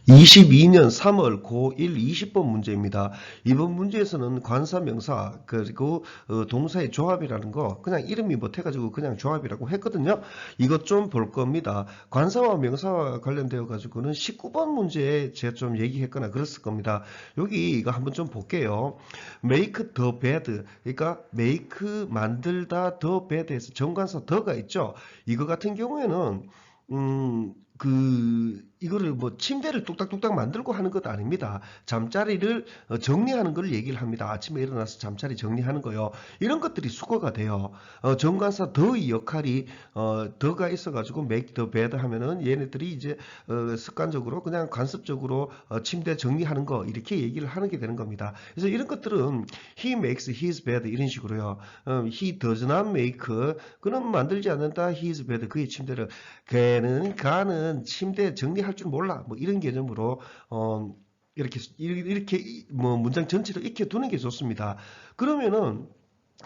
22년 3월 고1 20번 문제입니다. 이번 문제에서는 관사 명사 그리고 동사의 조합이라는 거 그냥 이름이 못해가지고 그냥 조합이라고 했거든요. 이것 좀 볼 겁니다. 관사와 명사와 관련되어 가지고는 19번 문제에 제가 좀 얘기했거나 그랬을 겁니다. 여기 이거 한번 좀 볼게요. make the bed, 그러니까 make 만들다 the bed에서 정관사 the가 있죠. 이거 같은 경우에는 이거를 뭐 침대를 뚝딱뚝딱 만들고 하는 것 아닙니다. 잠자리를 정리하는 걸 얘기를 합니다. 아침에 일어나서 잠자리 정리하는 거요. 이런 것들이 수거가 돼요. 정관사 더의 역할이 더가 있어가지고 make the bed 하면은 얘네들이 이제 습관적으로 그냥 관습적으로 침대 정리하는 거 이렇게 얘기를 하는 게 되는 겁니다. 그래서 이런 것들은 he makes his bed 이런 식으로요. he does not make 그는 만들지 않는다 his bed 그의 침대를 가는 침대 정리할 줄 몰라. 뭐 이런 개념으로 이렇게 뭐 문장 전체를 익혀 두는 게 좋습니다. 그러면은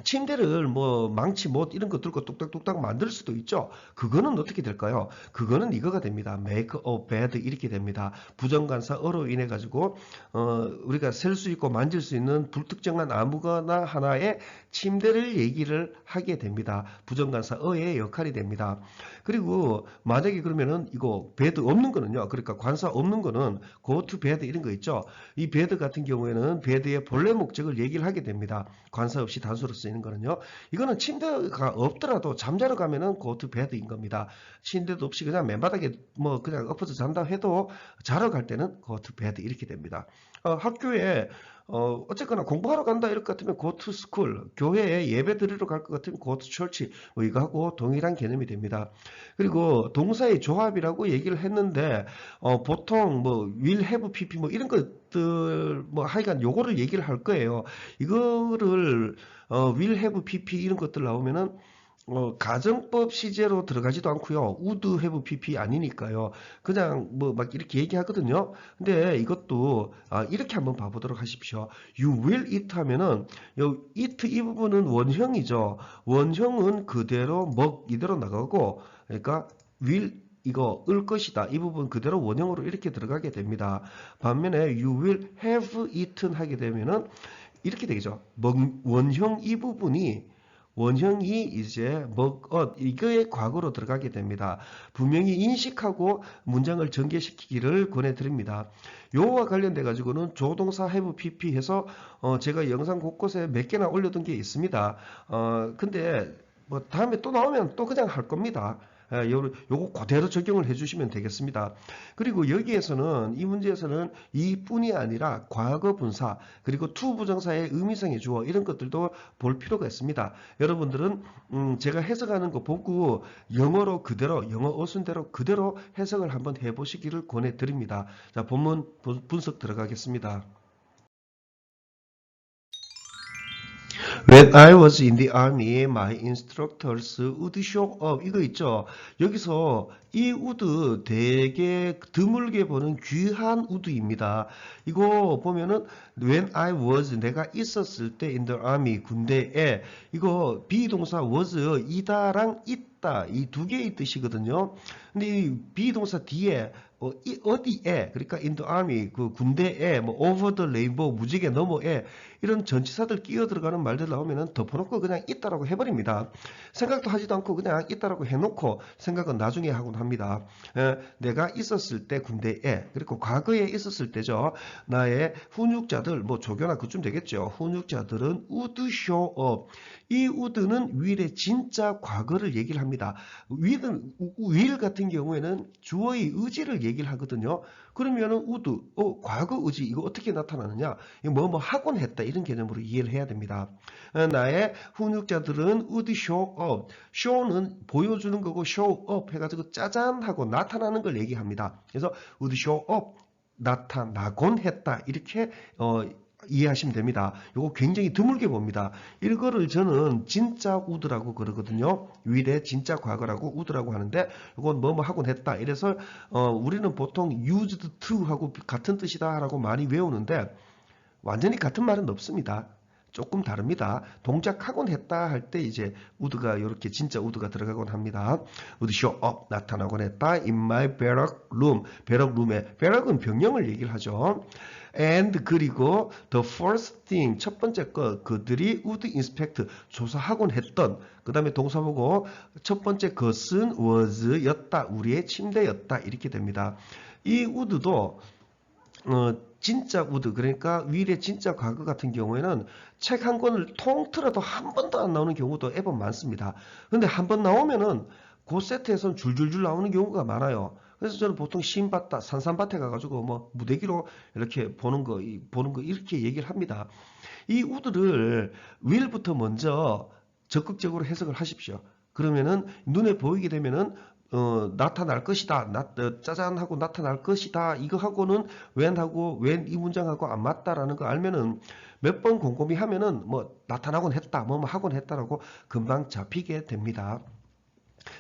침대를 뭐 망치 못 이런 거 들고 뚝딱뚝딱 만들 수도 있죠. 그거는 어떻게 될까요? 그거는 이거가 됩니다. make a bed 이렇게 됩니다. 부정관사어로 인해 가지고 우리가 셀 수 있고 만질 수 있는 불특정한 아무거나 하나의 침대를 얘기를 하게 됩니다. 부정관사어의 역할이 됩니다. 그리고 만약에 그러면은 이거 bed 없는 거는요. 그러니까 관사 없는 거는 go to bed 이런 거 있죠. 이 bed 같은 경우에는 bed의 본래 목적을 얘기를 하게 됩니다. 관사 없이 단수로 쓰이는 거는요. 이거는 침대가 없더라도 잠자러 가면은 go to bed인 겁니다. 침대도 없이 그냥 맨바닥에 뭐 그냥 엎어져 잔다 해도 자러 갈 때는 go to bed 이렇게 됩니다. 학교에 어쨌거나 공부하러 간다 이럴 것 같으면 go to school, 교회에 예배 드리러 갈 것 같으면 go to church, 뭐 이거하고 동일한 개념이 됩니다. 그리고 동사의 조합이라고 얘기를 했는데 보통 뭐 will have pp 뭐 이런 것들 뭐 하여간 요거를 얘기를 할 거예요. 이거를 will have pp 이런 것들 나오면은 가정법 시제로 들어가지도 않고요. would have pp 아니니까요. 그냥 뭐 막 이렇게 얘기하거든요. 근데 이것도 이렇게 한번 봐보도록 하십시오. You will eat 하면은 eat 이 부분은 원형이죠. 원형은 그대로 이대로 나가고 그러니까 will 이거 을 것이다. 이 부분 그대로 원형으로 이렇게 들어가게 됩니다. 반면에 you will have eaten 하게 되면은 이렇게 되겠죠. 원형 이 부분이 원형이 이제 이거의 과거로 들어가게 됩니다. 분명히 인식하고 문장을 전개시키기를 권해드립니다. 요와 관련돼 가지고는 조동사 have pp 해서 제가 영상 곳곳에 몇 개나 올려둔 게 있습니다. 근데 뭐 다음에 또 나오면 또 그냥 할 겁니다. 요거 그대로 적용을 해주시면 되겠습니다. 그리고 여기에서는 이 문제에서는 이뿐이 아니라 과거 분사 그리고 to 부정사의 의미상의 주어 이런 것들도 볼 필요가 있습니다. 여러분들은 제가 해석하는 거 보고 영어로 그대로 영어 어순대로 그대로 해석을 한번 해보시기를 권해드립니다. 자, 본문 분석 들어가겠습니다. When I was in the army, my instructors would show up. 이거 있죠? 여기서 이 would 되게 드물게 보는 귀한 would입니다. 이거 보면은 when I was 내가 있었을 때 in the army 군대에 이거 비동사 was 이다랑 있다 이 두 개의 뜻이거든요. 근데 이 비동사 뒤에 어디에 그러니까 in the army 그 군대에 뭐 over the rainbow 무지개 너머에 이런 전치사들 끼어 들어가는 말들 나오면은 덮어놓고 그냥 있다라고 해버립니다. 생각도 하지도 않고 그냥 있다라고 해놓고 생각은 나중에 하곤 합니다. 내가 있었을 때 군대에 그리고 과거에 있었을 때죠. 나의 훈육자들 뭐 조교나 그쯤 되겠죠. 훈육자들은 would show up. 이 would는 will의 진짜 과거를 얘기를 합니다. will 같은 경우에는 주어의 의지를 얘기를 하거든요. 그러면은 would, 과거 의지 이거 어떻게 나타나느냐? 뭐 하곤 했다 이런 개념으로 이해를 해야 됩니다. 나의 훈육자들은 would show up. show는 보여주는 거고 show up 해가지고 짜잔 하고 나타나는 걸 얘기합니다. 그래서 would show up 나타나곤 했다 이렇게 이해하시면 됩니다. 이거 굉장히 드물게 봅니다. 이거를 저는 진짜 우드라고 그러거든요. will의 진짜 과거라고 우드라고 하는데 이건 뭐뭐 하곤 했다. 이래서 우리는 보통 used to 하고 같은 뜻이다 라고 많이 외우는데 완전히 같은 말은 없습니다. 조금 다릅니다. 동작하곤 했다 할 때 이제 would가 이렇게 진짜 would가 들어가곤 합니다. would show up 나타나곤 했다. in my barrack room barrack room에 barrack은 병영을 얘기를 하죠. and 그리고 the first thing 첫 번째 거 그들이 would inspect 조사하곤 했던 그 다음에 동사 보고 첫 번째 것은 was 였다 우리의 침대였다 이렇게 됩니다. 이 would도 진짜 would 그러니까 will의 진짜 과거 같은 경우에는 책 한 권을 통틀어도 한 번도 안 나오는 경우도 애법 많습니다. 근데 한 번 나오면은 그 세트에서는 줄줄줄 나오는 경우가 많아요. 그래서 저는 보통 시인밭다 산삼밭에 가가지고 뭐 무대기로 이렇게 보는 거 이렇게 얘기를 합니다. 이 would를 will부터 먼저 적극적으로 해석을 하십시오. 그러면은 눈에 보이게 되면은 나타날 것이다. 짜잔 하고 나타날 것이다. 이거 하고는 when하고 when 이 문장하고 안 맞다라는 거 알면은 몇 번 곰곰이 하면은 뭐 나타나곤 했다. 뭐 하곤 했다라고 금방 잡히게 됩니다.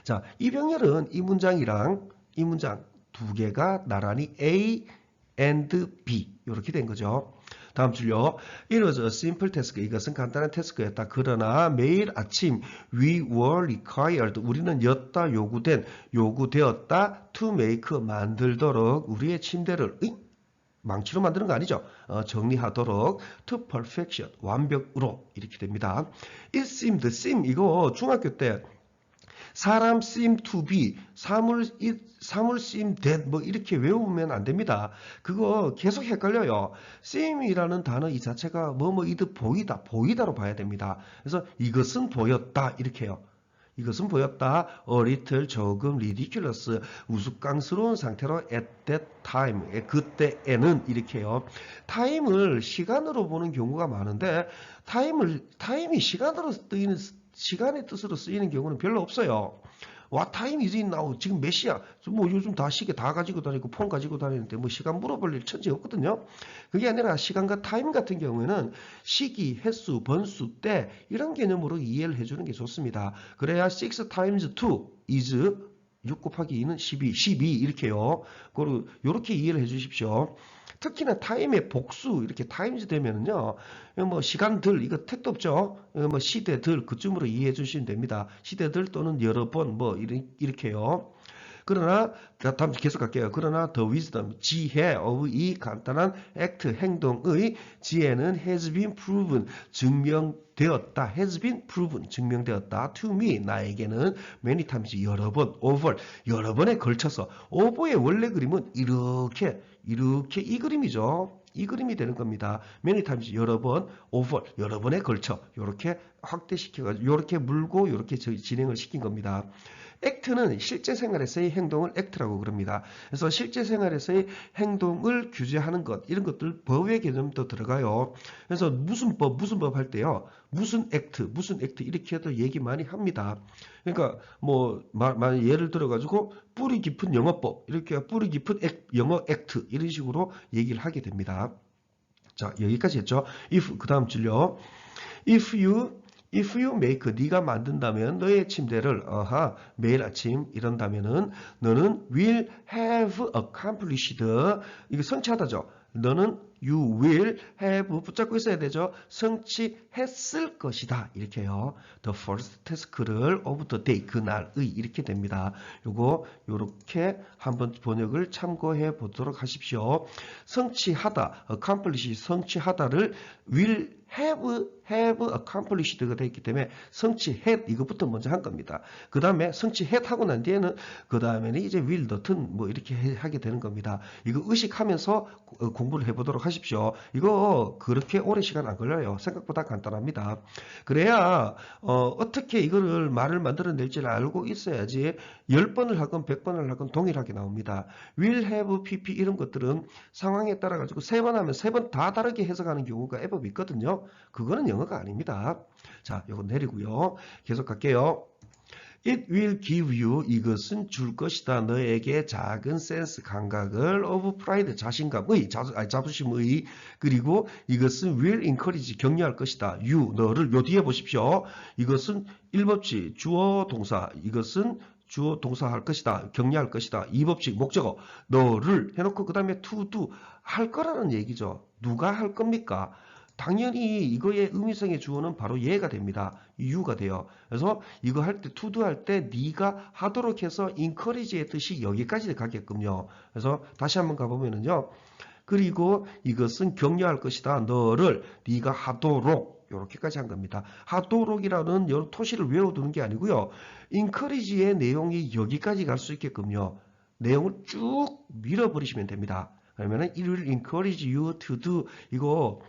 자, 이병렬은 이 문장이랑 이 문장 두 개가 나란히 A and B 이렇게 된 거죠. 다음 줄요. It was a simple task. 이것은 간단한 태스크였다. 그러나 매일 아침 we were required. 우리는 요구되었다 to make 만들도록 우리의 침대를 망치로 만드는 거 아니죠. 정리하도록 to perfection 완벽으로 이렇게 됩니다. It seemed 이거 중학교 때 사람 seem to be, 사물 seem that 뭐 이렇게 외우면 안 됩니다. 그거 계속 헷갈려요. seem이라는 단어 이 자체가 뭐이듯 보이다로 봐야 됩니다. 그래서 이것은 보였다 이렇게 해요. 이것은 보였다. a little 조금 ridiculous 우스꽝스러운 상태로 at that time 그때에는 이렇게 해요. time을 시간으로 보는 경우가 많은데 time이 시간으로 쓰이는 시간의 뜻으로 쓰이는 경우는 별로 없어요. What time is it now? 지금 몇 시야? 뭐 요즘 다 시계 다 가지고 다니고 폰 가지고 다니는데 뭐 시간 물어볼 일 천지 없거든요. 그게 아니라 시간과 타임 같은 경우에는 시기, 횟수, 번수, 때 이런 개념으로 이해를 해주는 게 좋습니다. 그래야 6 times 2 is 6 곱하기 2는 12 이렇게요. 그리고 이렇게 이해를 해주십시오. 특히나 타임의 복수 이렇게 타임즈 되면은요 뭐 시간들 이거 택도 없죠. 뭐 시대들 그쯤으로 이해해 주시면 됩니다. 시대들 또는 여러 번 뭐 이렇게요. 그러나 다음 계속 갈게요. 그러나 the wisdom 지혜 of 이 간단한 act 행동의 지혜는 has been proven 증명되었다. has been proven 증명되었다. to me 나에게는 many times 여러 번 over 여러 번에 걸쳐서 over의 원래 그림은 이렇게 이 그림이죠. 이 그림이 되는 겁니다. many times 여러 번, over 여러 번에 걸쳐 이렇게 확대시켜가지고 이렇게 물고 이렇게 진행을 시킨 겁니다. act는 실제 생활에서의 행동을 act라고 그럽니다. 그래서 실제 생활에서의 행동을 규제하는 것 이런 것들 법의 개념도 들어가요. 그래서 무슨 법 할 때요. 무슨 액트 이렇게 해도 얘기 많이 합니다. 그러니까 뭐 예를 들어 가지고 뿌리 깊은 영어법 이렇게 뿌리 깊은 영어 액트 이런 식으로 얘기를 하게 됩니다. 자, 여기까지 했죠. if 그 다음 줄요. if you make 네가 만든다면 너의 침대를 매일 아침 이런다면은 너는 will have accomplished 이게 성취하다죠. 너는 you will have 붙잡고 있어야 되죠. 성취했을 것이다. 이렇게요. The first task를 of the day 그날의 이렇게 됩니다. 요렇게 한번 번역을 참고해 보도록 하십시오. 성취하다 accomplish 성취하다를 will have accomplished가 되어 있기 때문에 성취했 이것부터 먼저 한 겁니다. 그 다음에 성취했 하고 난 뒤에는 그 다음에는 이제 will do든 뭐 이렇게 하게 되는 겁니다. 이거 의식하면서 공부를 해보도록 하십시오. 이거 그렇게 오래 시간 안 걸려요. 생각보다 간단합니다. 그래야 어떻게 이거를 말을 만들어낼지를 알고 있어야지 10번을 하건 100번을 하건 동일하게 나옵니다. will have, pp 이런 것들은 상황에 따라 가지고 3번 하면 3번 다 다르게 해석하는 경우가 애법이 있거든요. 그거는 영어가 아닙니다. 자, 요거 내리고요. 계속 갈게요. It will give you 이것은 줄 것이다. 너에게 작은 센스 감각을 of pride 자신감의 자부심의 그리고 이것은 will encourage 격려할 것이다. you 너를 요 뒤에 보십시오. 이것은 1법칙 주어 동사 이것은 주어 동사 할 것이다. 격려할 것이다. 2법칙 목적어 너를 해놓고 그 다음에 to do 할 거라는 얘기죠. 누가 할 겁니까? 당연히 이거의 의미성의 주어는 바로 얘가 됩니다. you가 돼요. 그래서 이거 할 때, to do 할 때 네가 하도록 해서 encourage의 뜻이 여기까지 가게끔요. 그래서 다시 한번 가보면은요. 그리고 이것은 격려할 것이다. 너를 네가 하도록 이렇게까지 한 겁니다. 하도록이라는 여러 토시를 외워두는 게 아니고요. encourage의 내용이 여기까지 갈 수 있게끔요. 내용을 쭉 밀어버리시면 됩니다. 그러면은 it will encourage you to do 이거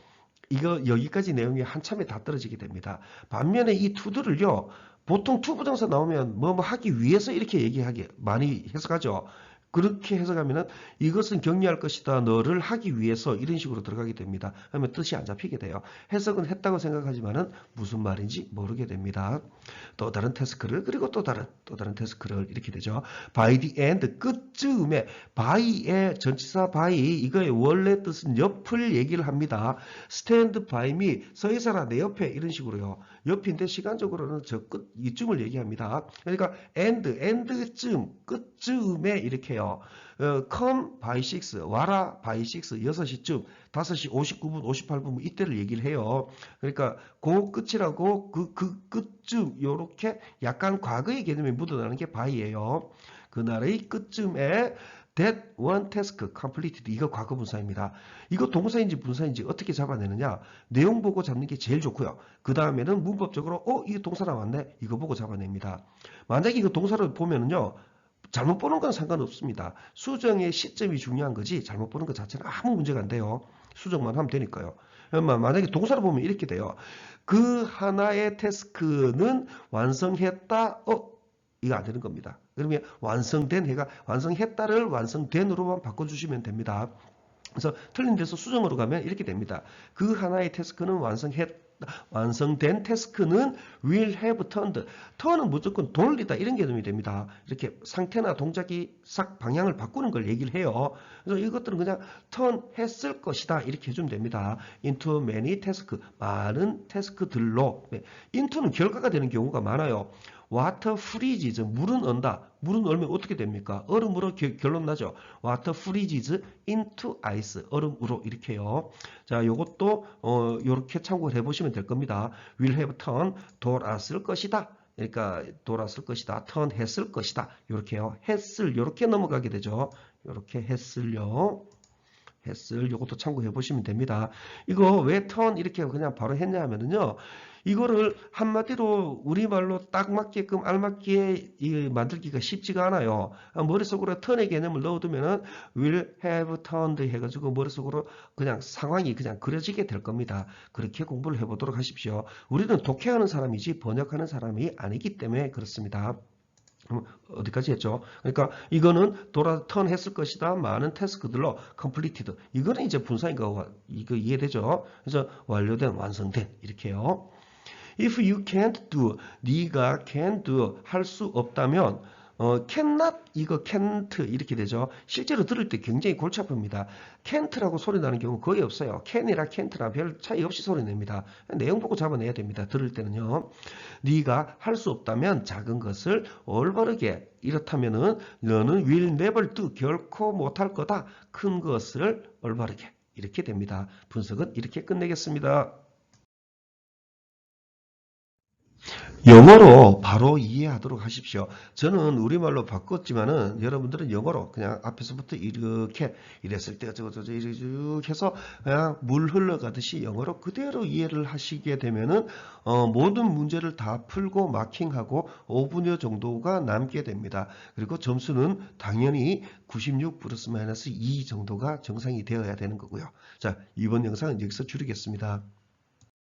여기까지 내용이 한참에 다 떨어지게 됩니다. 반면에 이 to도를요. 보통 to 부정사 나오면 뭐 하기 위해서 이렇게 얘기하기 많이 해석하죠. 그렇게 해석하면은 이것은 격려할 것이다. 너를 하기 위해서 이런 식으로 들어가게 됩니다. 그러면 뜻이 안 잡히게 돼요. 해석은 했다고 생각하지만은 무슨 말인지 모르게 됩니다. 또 다른 태스크를 그리고 또 다른 태스크를 이렇게 되죠. by the end 끝쯤에 by의 전치사 by 이거의 원래 뜻은 옆을 얘기를 합니다. stand by me 서 있어라 내 옆에 이런 식으로요. 옆인데 시간적으로는 저 끝 이쯤을 얘기합니다. 그러니까 end쯤 끝쯤에 이렇게 해요. come by 6 와라 by 6 6시쯤 5시 59분 58분 이때를 얘기를 해요. 그러니까 그 끝이라고 그 끝쯤 요렇게 약간 과거의 개념이 묻어나는 게 by예요. 그날의 끝쯤에 that one task completed 이거 과거 분사입니다. 이거 동사인지 분사인지 어떻게 잡아내느냐 내용 보고 잡는 게 제일 좋고요. 그 다음에는 문법적으로 이게 동사 나왔네 이거 보고 잡아냅니다. 만약에 이거 동사를 보면은요 잘못 보는 건 상관없습니다. 수정의 시점이 중요한 거지 잘못 보는 것 자체는 아무 문제가 안 돼요. 수정만 하면 되니까요. 만약에 동사를 보면 이렇게 돼요. 그 하나의 태스크는 완성했다. 이거 안 되는 겁니다. 그러면 완성된 해가 완성했다를 완성된으로만 바꿔주시면 됩니다. 그래서 틀린 데서 수정으로 가면 이렇게 됩니다. 그 하나의 태스크는 완성된 태스크는 will have turned. turn은 무조건 돌리다 이런 개념이 됩니다. 이렇게 상태나 동작이 싹 방향을 바꾸는 걸 얘기를 해요. 그래서 이것들은 그냥 turn 했을 것이다 이렇게 해주면 됩니다. into many task 많은 태스크들로 into는 결과가 되는 경우가 많아요. water freezes 물은 얼다. 물은 얼면 어떻게 됩니까? 얼음으로 결론 나죠. water freezes into ice 얼음으로 이렇게요. 자, 요것도 요렇게 참고를 해보시면 될 겁니다. will have turned 돌았을 것이다. 그러니까 돌았을 것이다. turn 했을 것이다. 요렇게요. 했을 요렇게 넘어가게 되죠. 요렇게 했을요. 했을 요것도 참고해 보시면 됩니다. 이거 왜 turn 이렇게 그냥 바로 했냐 하면은요. 이거를 한마디로 우리말로 딱 맞게끔 알맞게 만들기가 쉽지가 않아요. 머릿속으로 turn의 개념을 넣어두면은 will have turned 해가지고 머릿속으로 그냥 상황이 그냥 그려지게 될 겁니다. 그렇게 공부를 해보도록 하십시오. 우리는 독해하는 사람이지 번역하는 사람이 아니기 때문에 그렇습니다. 어디까지 했죠? 그러니까 이거는 턴 했을 것이다. 많은 태스크들로 completed. 이거는 이제 분사인 거 이거 이해되죠? 그래서 완료된, 완성된 이렇게요. If you can't do, 네가 can do 할 수 없다면 cannot 이거 can't 이렇게 되죠. 실제로 들을 때 굉장히 골치 아픕니다. can't라고 소리 나는 경우 거의 없어요. can이랑 can't랑 별 차이 없이 소리 냅니다. 내용 보고 잡아내야 됩니다. 들을 때는요. 네가 할 수 없다면 작은 것을 올바르게 이렇다면은 너는 will never do 결코 못할 거다. 큰 것을 올바르게 이렇게 됩니다. 분석은 이렇게 끝내겠습니다. 영어로 바로 이해하도록 하십시오. 저는 우리말로 바꿨지만은 여러분들은 영어로 그냥 앞에서부터 이렇게 이랬을 때 어쩌고 이렇게 해서 그냥 물 흘러가듯이 영어로 그대로 이해를 하시게 되면은 모든 문제를 다 풀고 마킹하고 5분여 정도가 남게 됩니다. 그리고 점수는 당연히 96 플러스 마이너스 2 정도가 정상이 되어야 되는 거고요. 자, 이번 영상은 여기서 줄이겠습니다.